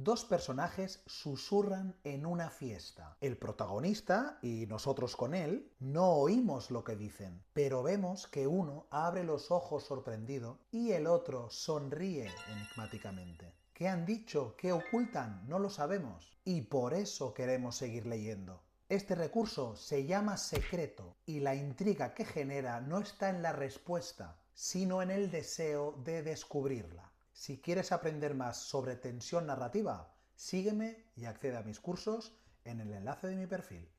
Dos personajes susurran en una fiesta. El protagonista, y nosotros con él, no oímos lo que dicen, pero vemos que uno abre los ojos sorprendido y el otro sonríe enigmáticamente. ¿Qué han dicho? ¿Qué ocultan? No lo sabemos. Y por eso queremos seguir leyendo. Este recurso se llama secreto y la intriga que genera no está en la respuesta, sino en el deseo de descubrirla. Si quieres aprender más sobre tensión narrativa, sígueme y accede a mis cursos en el enlace de mi perfil.